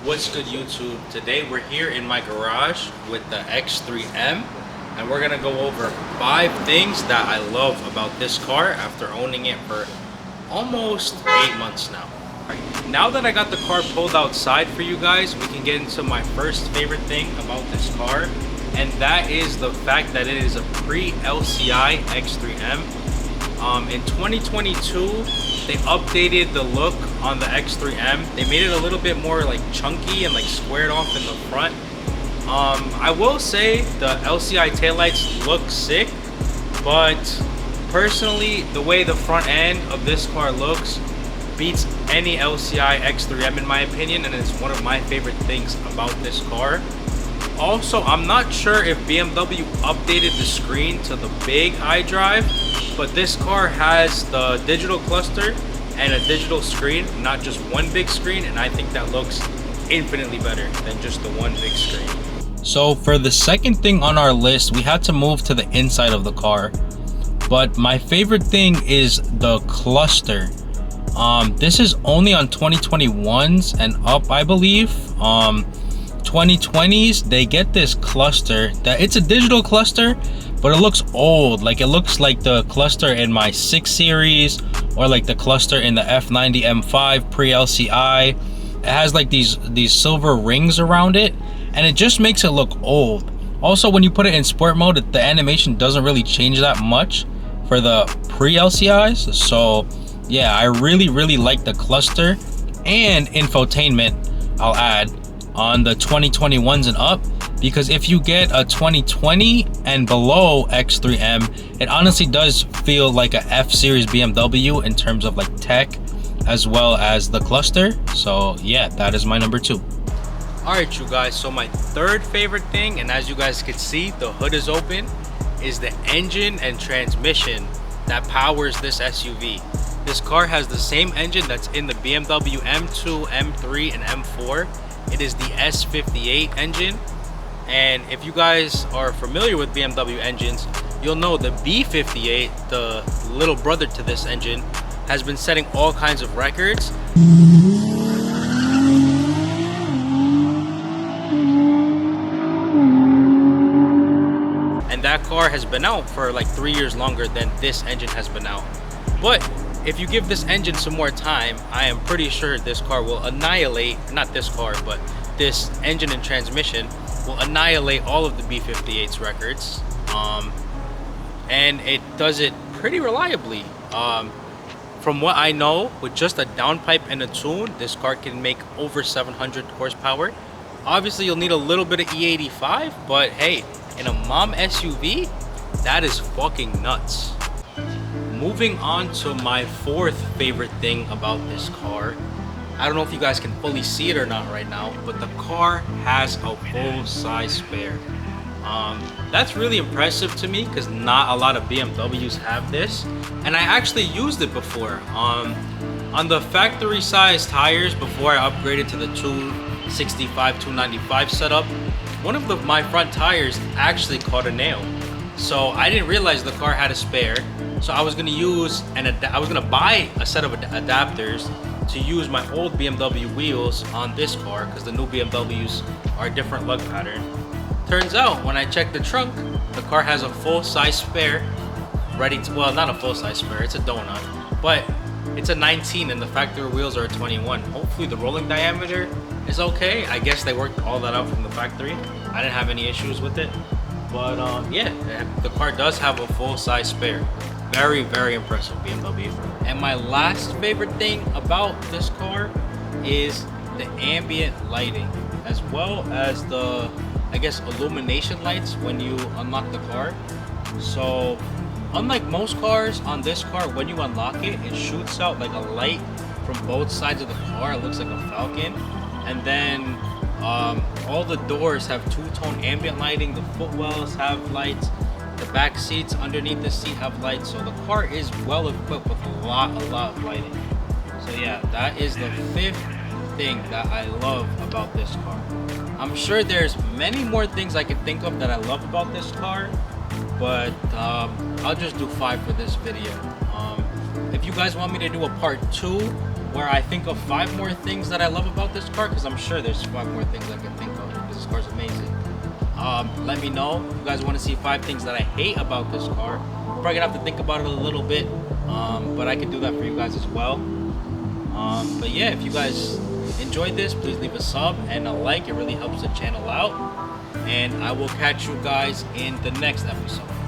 What's good, YouTube? Today we're here in my garage with the X3M and we're gonna go over 5 things that I love about this car after owning it for almost 8 months now. Now that I got the car pulled outside for you guys, we can get into my first favorite thing about this car, and that is the fact that it is a pre-LCI X3M. In 2022, they updated the look on the X3M. They made it a little bit more like chunky and like squared off in the front. I will say the LCI taillights look sick, but personally, the way the front end of this car looks beats any LCI X3M in my opinion, and it's one of my favorite things about this car. Also, I'm not sure if BMW updated the screen to the big iDrive, but this car has the digital cluster and a digital screen, not just one big screen, and I think that looks infinitely better than just the one big screen. So for the second thing on our list, we had to move to the inside of the car, but my favorite thing is the cluster. This is only on 2021s and up, I believe. 2020s, they get this cluster that it's a digital cluster, but it looks old. Like it looks like the cluster in my 6 Series or like the cluster in the F90 M5 pre-LCI. It has like these silver rings around it, and it just makes it look old. Also, when you put it in sport mode, the animation doesn't really change that much for the pre-LCIs. So yeah, I really like the cluster and infotainment, I'll add, on the 2021s and up, because if you get a 2020 and below X3M, it honestly does feel like a F Series BMW in terms of like tech as well as the cluster. So yeah, that is my number 2. Alright you guys, so my third favorite thing, and as you guys can see, the hood is open, is the engine and transmission that powers this SUV. This car has the same engine that's in the BMW M2, M3, and M4. It is the S58 engine, and if you guys are familiar with BMW engines, you'll know the B58, the little brother to this engine, has been setting all kinds of records. And that car has been out for like 3 years longer than this engine has been out. But if you give this engine some more time, I am pretty sure this car will annihilate, not this car, but this engine and transmission will annihilate all of the B58's records. And it does it pretty reliably. From what I know, with just a downpipe and a tune, this car can make over 700 horsepower. Obviously, you'll need a little bit of E85, but hey, in a mom SUV, that is fucking nuts. Moving on to my fourth favorite thing about this car. I don't know if you guys can fully see it or not right now, but the car has a full-size spare. That's really impressive to me because not a lot of BMWs have this, and I actually used it before. On the factory size tires before I upgraded to the 265, 295 setup, one of my front tires actually caught a nail. So I didn't realize the car had a spare. So I was gonna buy a set of adapters to use my old BMW wheels on this car because the new BMWs are a different lug pattern. Turns out when I checked the trunk, the car has a full-size spare ready to, well, not a full-size spare, it's a donut, but it's a 19 and the factory wheels are a 21. Hopefully the rolling diameter is okay. I guess they worked all that out from the factory. I didn't have any issues with it. But yeah, the car does have a full-size spare. Very impressive, BMW. And my last favorite thing about this car is the ambient lighting, as well as the, I guess, illumination lights when you unlock the car. So unlike most cars, on this car, when you unlock it, it shoots out like a light from both sides of the car. It looks like a falcon. And then all the doors have two-tone ambient lighting. The footwells have lights. The back seats underneath the seat have lights. So the car is well equipped with a lot of lighting. So yeah, that is the 5th thing that I love about this car. I'm sure there's many more things I can think of that I love about this car, but I'll just do 5 for this video. If you guys want me to do a part 2 where I think of 5 more things that I love about this car, because I'm sure there's 5 more things I can think of, because this car's amazing. Let me know if you guys want to see 5 things that I hate about this car. I'm probably gonna have to think about it a little bit, but I can do that for you guys as well. But yeah, if you guys enjoyed this, please leave a sub and a like. It really helps the channel out. And I will catch you guys in the next episode.